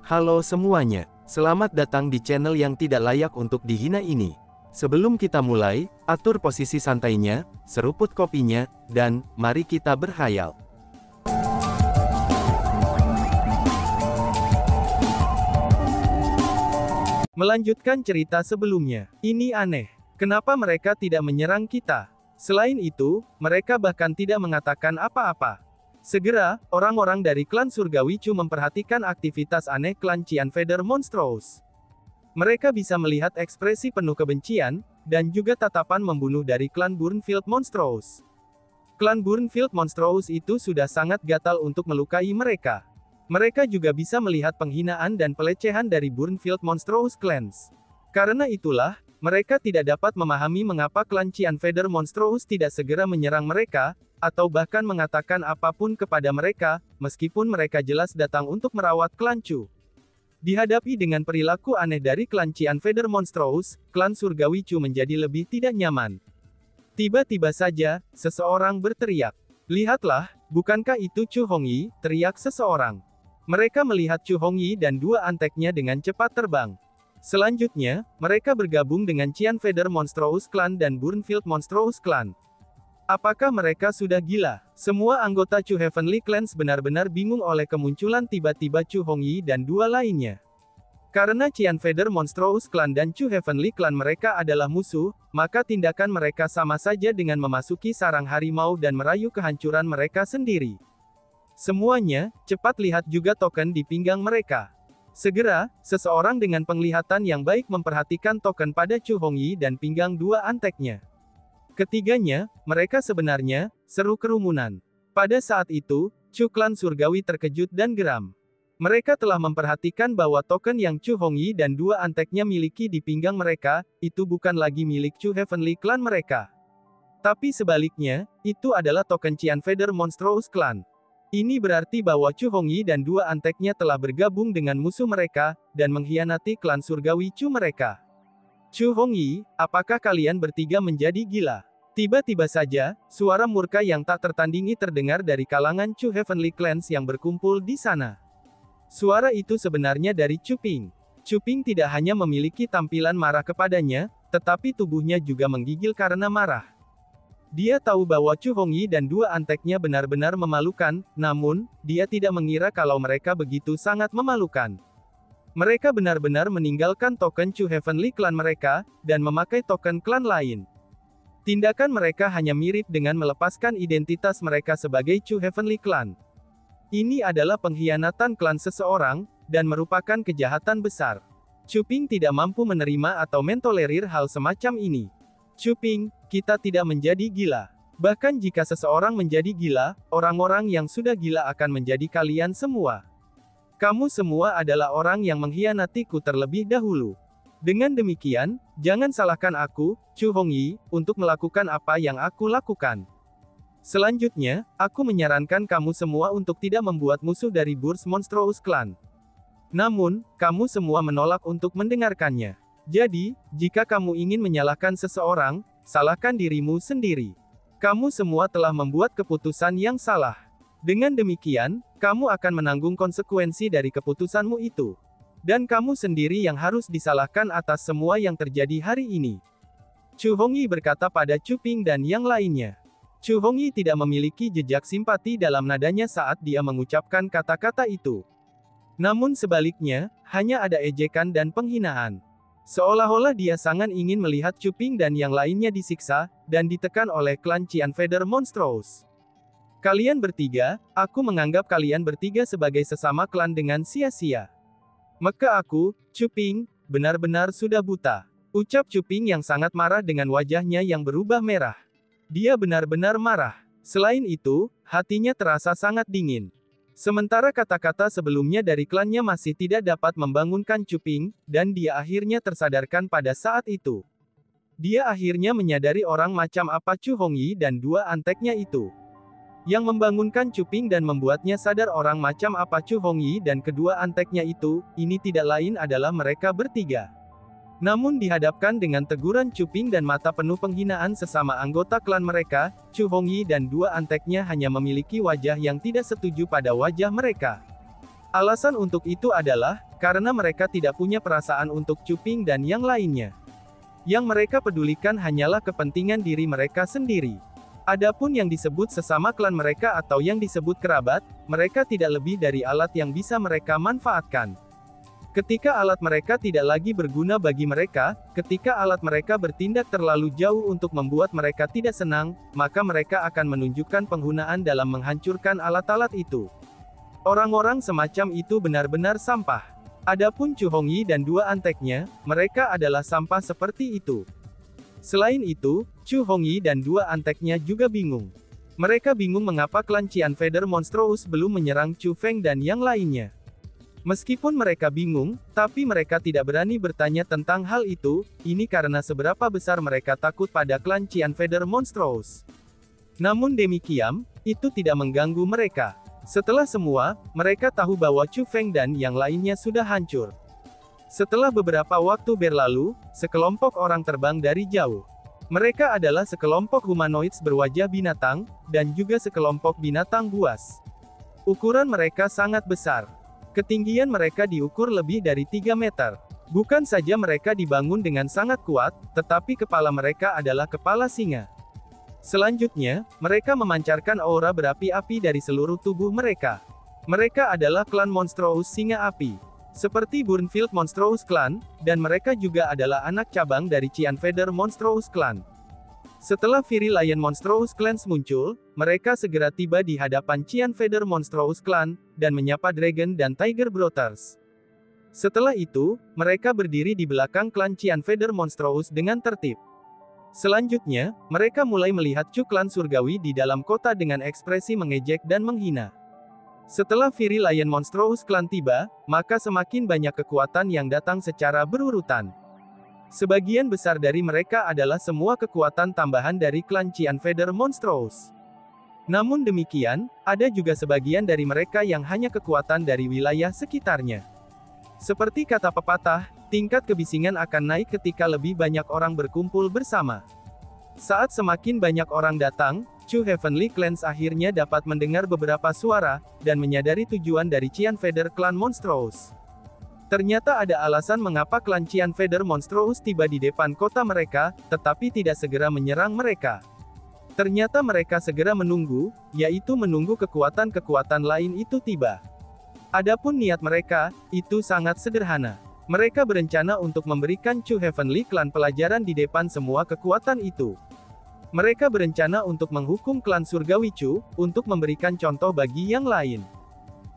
Halo semuanya, selamat datang di channel yang tidak layak untuk dihina ini. Sebelum kita mulai, atur posisi santainya, seruput kopinya, dan mari kita berkhayal. Melanjutkan cerita sebelumnya, ini aneh. Kenapa mereka tidak menyerang kita? Selain itu, mereka bahkan tidak mengatakan apa-apa. Segera, orang-orang dari klan Surgawi Chu memperhatikan aktivitas aneh klan Qianfeder Monstrous. Mereka bisa melihat ekspresi penuh kebencian, dan juga tatapan membunuh dari klan Burnfield Monstrous. Klan Burnfield Monstrous itu sudah sangat gatal untuk melukai mereka. Mereka juga bisa melihat penghinaan dan pelecehan dari Burnfield Monstrous Clans. Karena itulah, mereka tidak dapat memahami mengapa klan Qianfeder Monstrous tidak segera menyerang mereka, atau bahkan mengatakan apapun kepada mereka, meskipun mereka jelas datang untuk merawat klan Chu. Dihadapi dengan perilaku aneh dari klan Qianfeder Monstrous, klan Surgawi Chu menjadi lebih tidak nyaman. Tiba-tiba saja, seseorang berteriak. "Lihatlah, bukankah itu Chu Hongyi?" teriak seseorang. Mereka melihat Chu Hongyi dan dua anteknya dengan cepat terbang. Selanjutnya, mereka bergabung dengan Qianfeder Monstrous Clan dan Burnfield Monstrous Clan. Apakah mereka sudah gila? Semua anggota Chu Heavenly Clans benar-benar bingung oleh kemunculan tiba-tiba Chu Hongyi dan dua lainnya. Karena Qianfeder Monstrous Clan dan Chu Heavenly Clan mereka adalah musuh, maka tindakan mereka sama saja dengan memasuki sarang harimau dan merayu kehancuran mereka sendiri. Semuanya, cepat lihat juga token di pinggang mereka. Segera, seseorang dengan penglihatan yang baik memperhatikan token pada Chu Hongyi dan pinggang dua anteknya. Ketiganya, mereka sebenarnya, seru kerumunan. Pada saat itu, Chu Klan Surgawi terkejut dan geram. Mereka telah memperhatikan bahwa token yang Chu Hongyi dan dua anteknya miliki di pinggang mereka, itu bukan lagi milik Chu Heavenly Clan mereka. Tapi sebaliknya, itu adalah token Qianfeder Monstrous Clan. Ini berarti bahwa Chu Hongyi dan dua anteknya telah bergabung dengan musuh mereka, dan mengkhianati klan Surgawi Chu mereka. Chu Hongyi, apakah kalian bertiga menjadi gila? Tiba-tiba saja, suara murka yang tak tertandingi terdengar dari kalangan Chu Heavenly Clans yang berkumpul di sana. Suara itu sebenarnya dari Chu Ping. Chu Ping tidak hanya memiliki tampilan marah kepadanya, tetapi tubuhnya juga menggigil karena marah. Dia tahu bahwa Chu Hongyi dan dua anteknya benar-benar memalukan, namun, dia tidak mengira kalau mereka begitu sangat memalukan. Mereka benar-benar meninggalkan token Chu Heavenly Clan mereka, dan memakai token klan lain. Tindakan mereka hanya mirip dengan melepaskan identitas mereka sebagai Chu Heavenly Clan. Ini adalah pengkhianatan klan seseorang, dan merupakan kejahatan besar. Chu Ping tidak mampu menerima atau mentolerir hal semacam ini. Chu Ping, kita tidak menjadi gila. Bahkan jika seseorang menjadi gila, orang-orang yang sudah gila akan menjadi kalian semua. Kamu semua adalah orang yang mengkhianatiku terlebih dahulu. Dengan demikian, jangan salahkan aku, Chu Hongyi, untuk melakukan apa yang aku lakukan. Selanjutnya, aku menyarankan kamu semua untuk tidak membuat musuh dari Burst Monstrous Clan. Namun, kamu semua menolak untuk mendengarkannya. Jadi, jika kamu ingin menyalahkan seseorang, salahkan dirimu sendiri. Kamu semua telah membuat keputusan yang salah. Dengan demikian, kamu akan menanggung konsekuensi dari keputusanmu itu. Dan kamu sendiri yang harus disalahkan atas semua yang terjadi hari ini. Chu Hongyi berkata pada Chu Ping dan yang lainnya. Chu Hongyi tidak memiliki jejak simpati dalam nadanya saat dia mengucapkan kata-kata itu. Namun sebaliknya, hanya ada ejekan dan penghinaan. Seolah-olah dia sangat ingin melihat Chu Ping dan yang lainnya disiksa, dan ditekan oleh klan Qianfeder Monstrous. Kalian bertiga, aku menganggap kalian bertiga sebagai sesama klan dengan sia-sia. Maka aku, Chu Ping, benar-benar sudah buta. Ucap Chu Ping yang sangat marah dengan wajahnya yang berubah merah. Dia benar-benar marah. Selain itu, hatinya terasa sangat dingin. Sementara kata-kata sebelumnya dari klannya masih tidak dapat membangunkan Chu Ping, dan dia akhirnya tersadarkan pada saat itu. Dia akhirnya menyadari orang macam apa Chu Hongyi dan dua anteknya itu. Yang membangunkan Chu Ping dan membuatnya sadar orang macam apa Chu Hongyi dan kedua anteknya itu, ini tidak lain adalah mereka bertiga. Namun dihadapkan dengan teguran Chu Ping dan mata penuh penghinaan sesama anggota klan mereka, Chu Hongyi dan dua anteknya hanya memiliki wajah yang tidak setuju pada wajah mereka. Alasan untuk itu adalah, karena mereka tidak punya perasaan untuk Chu Ping dan yang lainnya. Yang mereka pedulikan hanyalah kepentingan diri mereka sendiri. Adapun yang disebut sesama klan mereka atau yang disebut kerabat, mereka tidak lebih dari alat yang bisa mereka manfaatkan. Ketika alat mereka tidak lagi berguna bagi mereka, ketika alat mereka bertindak terlalu jauh untuk membuat mereka tidak senang, maka mereka akan menunjukkan penggunaan dalam menghancurkan alat-alat itu. Orang-orang semacam itu benar-benar sampah. Adapun Chu Hongyi dan dua anteknya, mereka adalah sampah seperti itu. Selain itu, Chu Hongyi dan dua anteknya juga bingung. Mereka bingung mengapa klan Qian Feather Monstrous belum menyerang Chu Feng dan yang lainnya. Meskipun mereka bingung, tapi mereka tidak berani bertanya tentang hal itu, ini karena seberapa besar mereka takut pada klan Qian Feather Monstrous. Namun demikian, itu tidak mengganggu mereka. Setelah semua, mereka tahu bahwa Chu Feng dan yang lainnya sudah hancur. Setelah beberapa waktu berlalu, sekelompok orang terbang dari jauh. Mereka adalah sekelompok humanoids berwajah binatang, dan juga sekelompok binatang buas. Ukuran mereka sangat besar. Ketinggian mereka diukur lebih dari 3 meter. Bukan saja mereka dibangun dengan sangat kuat, tetapi kepala mereka adalah kepala singa. Selanjutnya, mereka memancarkan aura berapi-api dari seluruh tubuh mereka. Mereka adalah klan Monstrous Singa Api. Seperti Burnfield Monstrous Clan, dan mereka juga adalah anak cabang dari Qian Feather Monstrous Clan. Setelah Fury Lion Monstrous Clans muncul, mereka segera tiba di hadapan Qian Feather Monstrous Clan, dan menyapa Dragon dan Tiger Brothers. Setelah itu, mereka berdiri di belakang klan Qian Feather Monstrous dengan tertib. Selanjutnya, mereka mulai melihat Chu klan surgawi di dalam kota dengan ekspresi mengejek dan menghina. Setelah Fury Lion Monstrous Clan tiba, maka semakin banyak kekuatan yang datang secara berurutan. Sebagian besar dari mereka adalah semua kekuatan tambahan dari klan Qian Feather Monstrous. Namun demikian, ada juga sebagian dari mereka yang hanya kekuatan dari wilayah sekitarnya. Seperti kata pepatah, tingkat kebisingan akan naik ketika lebih banyak orang berkumpul bersama. Saat semakin banyak orang datang, Chu Heavenly Clans akhirnya dapat mendengar beberapa suara, dan menyadari tujuan dari Qian Feather Clan Monstrous. Ternyata ada alasan mengapa klan Qian Feather Monstrous tiba di depan kota mereka, tetapi tidak segera menyerang mereka. Ternyata mereka segera menunggu, yaitu menunggu kekuatan-kekuatan lain itu tiba. Adapun niat mereka, itu sangat sederhana. Mereka berencana untuk memberikan Chu Heavenly Clan pelajaran di depan semua kekuatan itu. Mereka berencana untuk menghukum klan Surgawi Chu, untuk memberikan contoh bagi yang lain.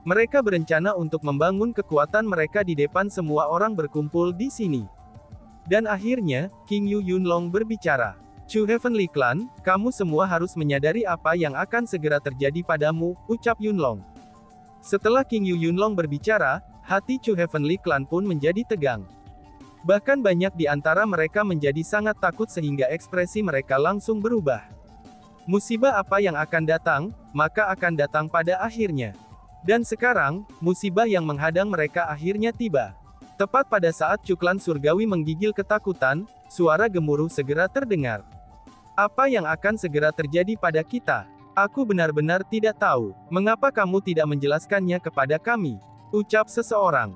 Mereka berencana untuk membangun kekuatan mereka di depan semua orang berkumpul di sini. Dan akhirnya, King Yu Yunlong berbicara. Chu Heavenly Clan, kamu semua harus menyadari apa yang akan segera terjadi padamu, ucap Yunlong. Setelah King Yu Yunlong berbicara, hati Chu Heavenly Clan pun menjadi tegang. Bahkan banyak di antara mereka menjadi sangat takut sehingga ekspresi mereka langsung berubah. Musibah apa yang akan datang, maka akan datang pada akhirnya. Dan sekarang, musibah yang menghadang mereka akhirnya tiba. Tepat pada saat Chu klan surgawi menggigil ketakutan, suara gemuruh segera terdengar. Apa yang akan segera terjadi pada kita? Aku benar-benar tidak tahu. Mengapa kamu tidak menjelaskannya kepada kami? Ucap seseorang.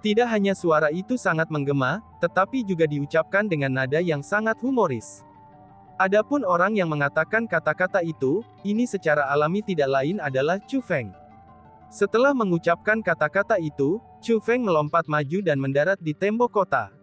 Tidak hanya suara itu sangat menggema, tetapi juga diucapkan dengan nada yang sangat humoris. Adapun orang yang mengatakan kata-kata itu, ini secara alami tidak lain adalah Chu Feng. Setelah mengucapkan kata-kata itu, Chu Feng melompat maju dan mendarat di tembok kota.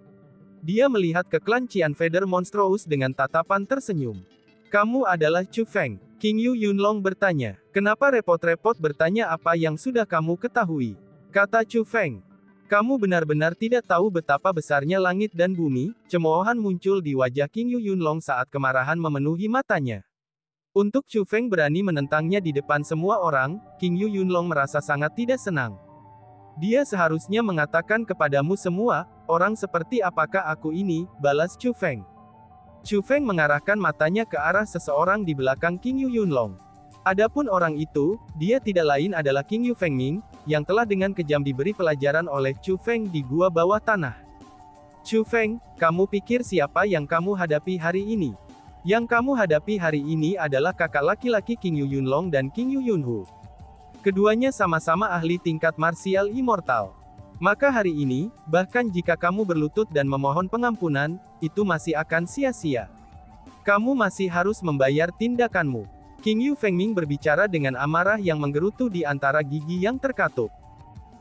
Dia melihat ke klan Qian Feather Monstrous dengan tatapan tersenyum. Kamu adalah Chu Feng? King Yu Yunlong bertanya. Kenapa repot-repot bertanya apa yang sudah kamu ketahui? Kata Chu Feng. Kamu benar-benar tidak tahu betapa besarnya langit dan bumi. Cemoohan muncul di wajah King Yu Yunlong saat kemarahan memenuhi matanya. Untuk Chu Feng berani menentangnya di depan semua orang, King Yu Yunlong merasa sangat tidak senang. Dia seharusnya mengatakan kepadamu semua, orang seperti apakah aku ini, balas Chu Feng. Chu Feng mengarahkan matanya ke arah seseorang di belakang King Yu Yunlong. Adapun orang itu, dia tidak lain adalah King Yu Fengming, yang telah dengan kejam diberi pelajaran oleh Chu Feng di gua bawah tanah. Chu Feng, kamu pikir siapa yang kamu hadapi hari ini? Yang kamu hadapi hari ini adalah kakak laki-laki King Yu Yunlong dan King Yu Yunhu. Keduanya sama-sama ahli tingkat martial immortal. Maka hari ini, bahkan jika kamu berlutut dan memohon pengampunan, itu masih akan sia-sia. Kamu masih harus membayar tindakanmu. King Yu Fengming berbicara dengan amarah yang menggerutu di antara gigi yang terkatup.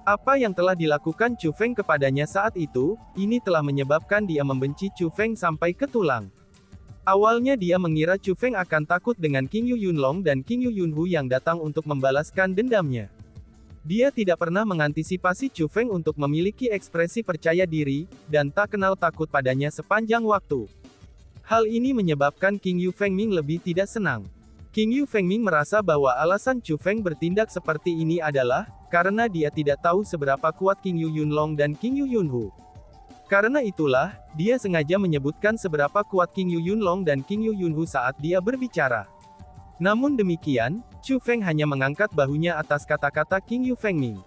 Apa yang telah dilakukan Chu Feng kepadanya saat itu, ini telah menyebabkan dia membenci Chu Feng sampai ke tulang. Awalnya dia mengira Chu Feng akan takut dengan King Yu Yunlong dan King Yu Yunhu yang datang untuk membalaskan dendamnya. Dia tidak pernah mengantisipasi Chu Feng untuk memiliki ekspresi percaya diri, dan tak kenal takut padanya sepanjang waktu. Hal ini menyebabkan King Yu Fengming lebih tidak senang. King Yu Fengming merasa bahwa alasan Chu Feng bertindak seperti ini adalah, karena dia tidak tahu seberapa kuat King Yu Yunlong dan King Yu Yunhu. Karena itulah, dia sengaja menyebutkan seberapa kuat King Yu Yunlong dan King Yu Yunhu saat dia berbicara. Namun demikian, Chu Feng hanya mengangkat bahunya atas kata-kata King Yu Fengming.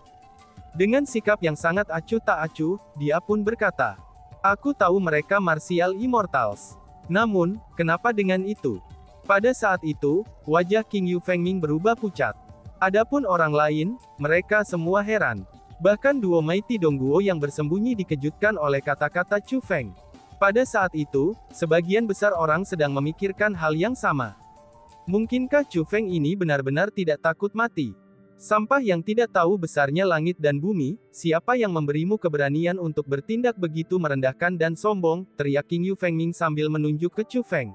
Dengan sikap yang sangat acuh tak acuh, dia pun berkata, "Aku tahu mereka martial immortals. Namun, kenapa dengan itu?" Pada saat itu, wajah King Yu Fengming berubah pucat. Adapun orang lain, mereka semua heran. Bahkan duo Mighty Dongguo yang bersembunyi dikejutkan oleh kata-kata Chu Feng. Pada saat itu, sebagian besar orang sedang memikirkan hal yang sama. Mungkinkah Chu Feng ini benar-benar tidak takut mati? Sampah yang tidak tahu besarnya langit dan bumi, siapa yang memberimu keberanian untuk bertindak begitu merendahkan dan sombong, teriak King Yu Fengming sambil menunjuk ke Chu Feng.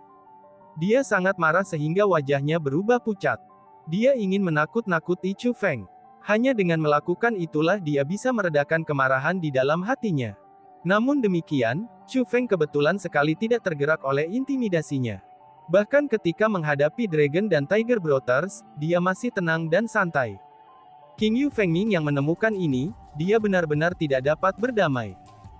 Dia sangat marah sehingga wajahnya berubah pucat. Dia ingin menakut-nakuti Chu Feng. Hanya dengan melakukan itulah dia bisa meredakan kemarahan di dalam hatinya. Namun demikian, Chu Feng kebetulan sekali tidak tergerak oleh intimidasinya. Bahkan ketika menghadapi Dragon dan Tiger Brothers, dia masih tenang dan santai. King Yu Fengming yang menemukan ini, dia benar-benar tidak dapat berdamai.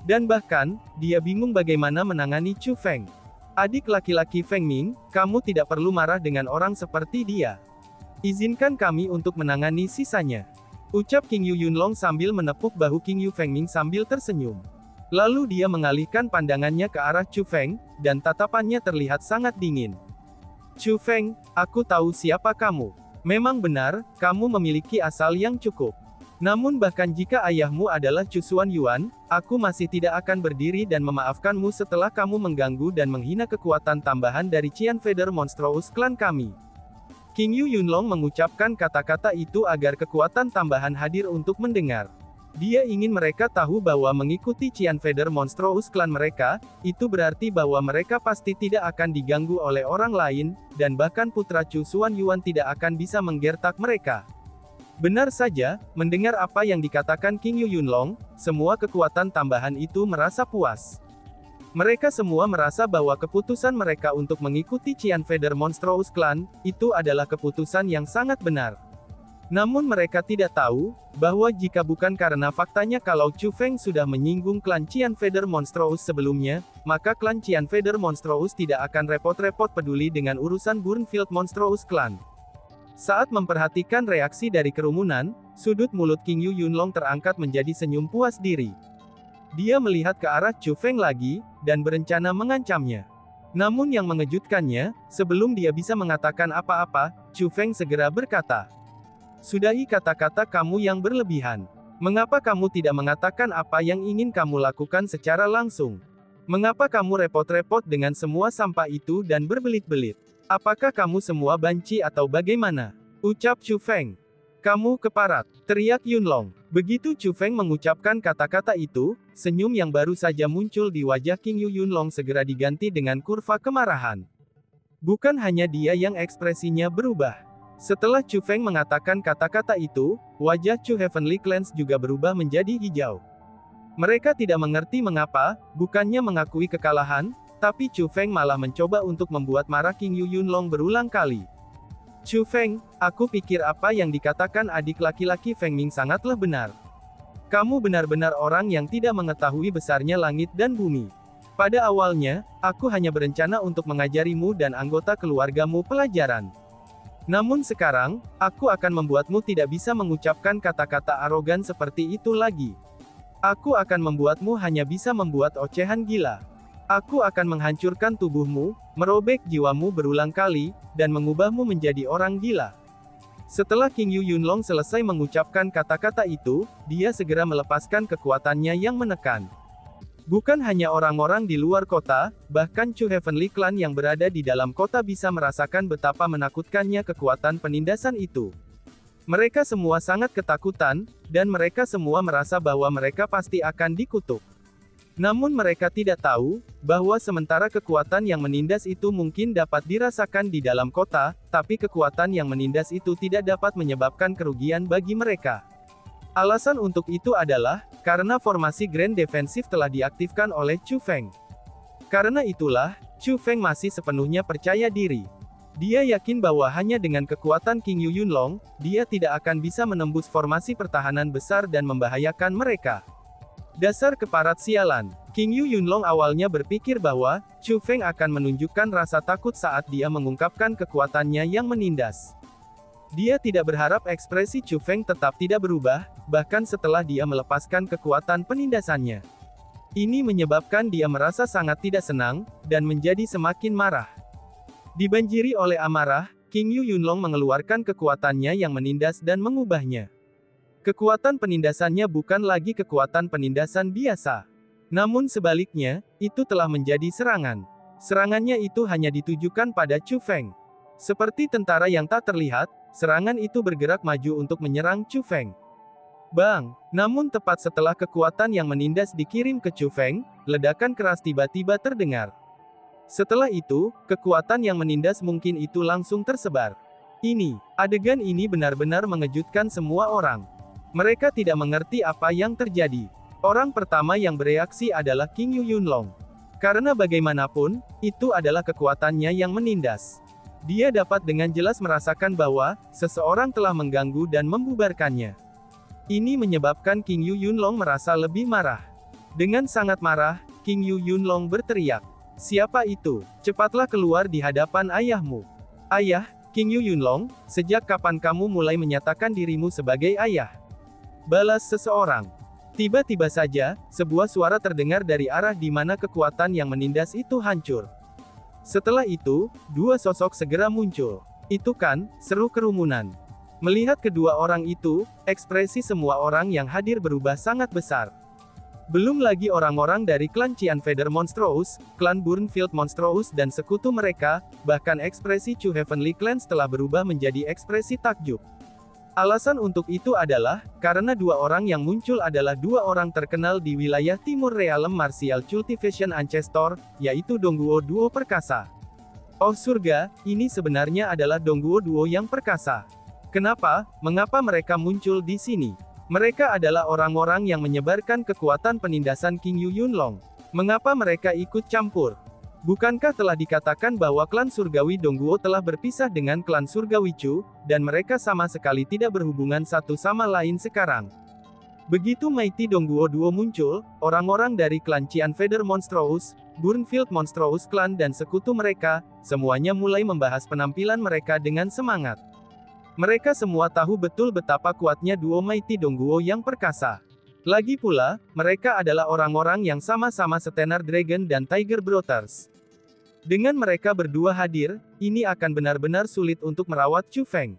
Dan bahkan, dia bingung bagaimana menangani Chu Feng. Adik laki-laki Fengming, kamu tidak perlu marah dengan orang seperti dia. Izinkan kami untuk menangani sisanya. Ucap King Yu Yunlong sambil menepuk bahu King Yu Fengming sambil tersenyum. Lalu dia mengalihkan pandangannya ke arah Chu Feng, dan tatapannya terlihat sangat dingin. Chu Feng, aku tahu siapa kamu. Memang benar, kamu memiliki asal yang cukup. Namun bahkan jika ayahmu adalah Chu Xuanyuan, aku masih tidak akan berdiri dan memaafkanmu setelah kamu mengganggu dan menghina kekuatan tambahan dari Qian Feather Monstrous Clan kami. King Yu Yunlong mengucapkan kata-kata itu agar kekuatan tambahan hadir untuk mendengar. Dia ingin mereka tahu bahwa mengikuti Qian Feather Monstrous Clan mereka, itu berarti bahwa mereka pasti tidak akan diganggu oleh orang lain, dan bahkan putra Chu Xuanyuan tidak akan bisa menggertak mereka. Benar saja, mendengar apa yang dikatakan King Yu Yunlong, semua kekuatan tambahan itu merasa puas. Mereka semua merasa bahwa keputusan mereka untuk mengikuti Qian Feather Monstrous Clan, itu adalah keputusan yang sangat benar. Namun mereka tidak tahu, bahwa jika bukan karena faktanya kalau Chu Feng sudah menyinggung klan Qian Feather Monstrous sebelumnya, maka klan Qian Feather Monstrous tidak akan repot-repot peduli dengan urusan Burnfield Monstrous Clan. Saat memperhatikan reaksi dari kerumunan, sudut mulut King Yu Yunlong terangkat menjadi senyum puas diri. Dia melihat ke arah Chu Feng lagi, dan berencana mengancamnya. Namun yang mengejutkannya, sebelum dia bisa mengatakan apa-apa, Chu Feng segera berkata, "Sudahi kata-kata kamu yang berlebihan. Mengapa kamu tidak mengatakan apa yang ingin kamu lakukan secara langsung? Mengapa kamu repot-repot dengan semua sampah itu dan berbelit-belit? Apakah kamu semua banci atau bagaimana?" Ucap Chu Feng. "Kamu keparat," teriak Yunlong. Begitu Chu Feng mengucapkan kata-kata itu, senyum yang baru saja muncul di wajah King Yu Yunlong segera diganti dengan kurva kemarahan. Bukan hanya dia yang ekspresinya berubah. Setelah Chu Feng mengatakan kata-kata itu, wajah Chu Heavenly Clans juga berubah menjadi hijau. Mereka tidak mengerti mengapa, bukannya mengakui kekalahan, tapi Chu Feng malah mencoba untuk membuat marah King Yu Yunlong berulang kali. "Chu Feng, aku pikir apa yang dikatakan adik laki-laki Fengming sangatlah benar. Kamu benar-benar orang yang tidak mengetahui besarnya langit dan bumi. Pada awalnya, aku hanya berencana untuk mengajarimu dan anggota keluargamu pelajaran. Namun sekarang, aku akan membuatmu tidak bisa mengucapkan kata-kata arogan seperti itu lagi. Aku akan membuatmu hanya bisa membuat ocehan gila. Aku akan menghancurkan tubuhmu, merobek jiwamu berulang kali, dan mengubahmu menjadi orang gila." Setelah King Yu Yunlong selesai mengucapkan kata-kata itu, dia segera melepaskan kekuatannya yang menekan. Bukan hanya orang-orang di luar kota, bahkan Chu Heavenly Clan yang berada di dalam kota bisa merasakan betapa menakutkannya kekuatan penindasan itu. Mereka semua sangat ketakutan, dan mereka semua merasa bahwa mereka pasti akan dikutuk. Namun mereka tidak tahu, bahwa sementara kekuatan yang menindas itu mungkin dapat dirasakan di dalam kota, tapi kekuatan yang menindas itu tidak dapat menyebabkan kerugian bagi mereka. Alasan untuk itu adalah, karena formasi Grand Defensif telah diaktifkan oleh Chu Feng. Karena itulah, Chu Feng masih sepenuhnya percaya diri. Dia yakin bahwa hanya dengan kekuatan King Yu Yunlong, dia tidak akan bisa menembus formasi pertahanan besar dan membahayakan mereka. Dasar keparat sialan. King Yu Yunlong awalnya berpikir bahwa Chu Feng akan menunjukkan rasa takut saat dia mengungkapkan kekuatannya yang menindas. Dia tidak berharap ekspresi Chu Feng tetap tidak berubah, bahkan setelah dia melepaskan kekuatan penindasannya. Ini menyebabkan dia merasa sangat tidak senang, dan menjadi semakin marah. Dibanjiri oleh amarah, King Yu Yunlong mengeluarkan kekuatannya yang menindas dan mengubahnya. Kekuatan penindasannya bukan lagi kekuatan penindasan biasa. Namun sebaliknya, itu telah menjadi serangan. Serangannya itu hanya ditujukan pada Chu Feng. Seperti tentara yang tak terlihat, serangan itu bergerak maju untuk menyerang Chu Feng. Bang! Namun tepat setelah kekuatan yang menindas dikirim ke Chu Feng, ledakan keras tiba-tiba terdengar. Setelah itu, kekuatan yang menindas mungkin itu langsung tersebar. Adegan ini benar-benar mengejutkan semua orang. Mereka tidak mengerti apa yang terjadi. Orang pertama yang bereaksi adalah King Yu Yunlong. Karena bagaimanapun, itu adalah kekuatannya yang menindas. Dia dapat dengan jelas merasakan bahwa, seseorang telah mengganggu dan membubarkannya. Ini menyebabkan King Yu Yunlong merasa lebih marah. Dengan sangat marah, King Yu Yunlong berteriak. Siapa itu? Cepatlah keluar di hadapan ayahmu. Ayah, King Yu Yunlong, sejak kapan kamu mulai menyatakan dirimu sebagai ayah? Balas seseorang. Tiba-tiba saja, sebuah suara terdengar dari arah di mana kekuatan yang menindas itu hancur. Setelah itu, dua sosok segera muncul. Itu kan, seru kerumunan. Melihat kedua orang itu, ekspresi semua orang yang hadir berubah sangat besar. Belum lagi orang-orang dari klan Qian Feather Monstrous, klan Burnfield Monstrous dan sekutu mereka, bahkan ekspresi Chu Heavenly Clan telah berubah menjadi ekspresi takjub. Alasan untuk itu adalah, karena dua orang yang muncul adalah dua orang terkenal di wilayah timur Realm Martial Cultivation Ancestor, yaitu Dongguo Duo Perkasa. Oh surga, ini sebenarnya adalah Dongguo Duo yang perkasa. Kenapa? Mengapa mereka muncul di sini? Mereka adalah orang-orang yang menyebarkan kekuatan penindasan King Yu Yunlong. Mengapa mereka ikut campur? Bukankah telah dikatakan bahwa klan surgawi Dongguo telah berpisah dengan klan surgawi Chu, dan mereka sama sekali tidak berhubungan satu sama lain sekarang? Begitu Mighty Dongguo Duo muncul, orang-orang dari klan Qian Feather Monstrous, Burnfield Monstrous Clan dan sekutu mereka, semuanya mulai membahas penampilan mereka dengan semangat. Mereka semua tahu betul betapa kuatnya duo Mighty Dongguo yang perkasa. Lagi pula, mereka adalah orang-orang yang sama-sama setenar Dragon dan Tiger Brothers. Dengan mereka berdua hadir, ini akan benar-benar sulit untuk merawat Chu Feng.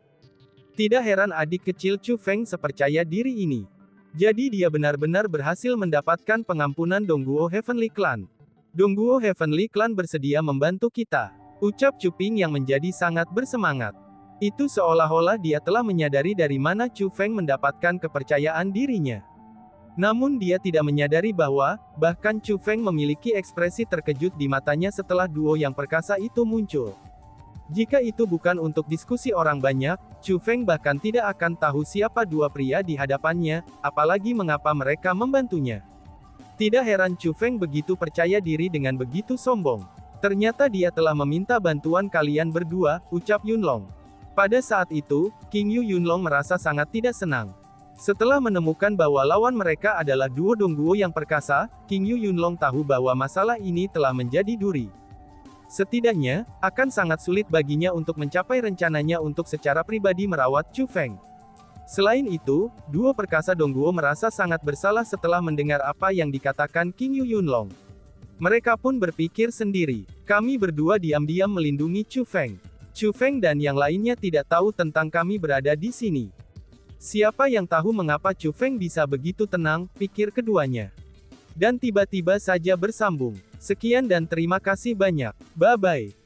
Tidak heran adik kecil Chu Feng sepercaya diri ini. Jadi dia benar-benar berhasil mendapatkan pengampunan Dongguo Heavenly Clan. Dongguo Heavenly Clan bersedia membantu kita. Ucap Chu Ping yang menjadi sangat bersemangat. Itu seolah-olah dia telah menyadari dari mana Chu Feng mendapatkan kepercayaan dirinya. Namun dia tidak menyadari bahwa, bahkan Chu Feng memiliki ekspresi terkejut di matanya setelah duo yang perkasa itu muncul. Jika itu bukan untuk diskusi orang banyak, Chu Feng bahkan tidak akan tahu siapa dua pria di hadapannya, apalagi mengapa mereka membantunya. Tidak heran Chu Feng begitu percaya diri dengan begitu sombong. Ternyata dia telah meminta bantuan kalian berdua, ucap Yunlong. Pada saat itu, King Yu Yunlong merasa sangat tidak senang. Setelah menemukan bahwa lawan mereka adalah duo Dongguo yang perkasa, King Yu Yunlong tahu bahwa masalah ini telah menjadi duri. Setidaknya, akan sangat sulit baginya untuk mencapai rencananya untuk secara pribadi merawat Chu Feng. Selain itu, duo perkasa Dongguo merasa sangat bersalah setelah mendengar apa yang dikatakan King Yu Yunlong. Mereka pun berpikir sendiri, kami berdua diam-diam melindungi Chu Feng. Chu Feng dan yang lainnya tidak tahu tentang kami berada di sini. Siapa yang tahu mengapa Chu Feng bisa begitu tenang, pikir keduanya. Dan tiba-tiba saja bersambung. Sekian dan terima kasih banyak. Bye-bye.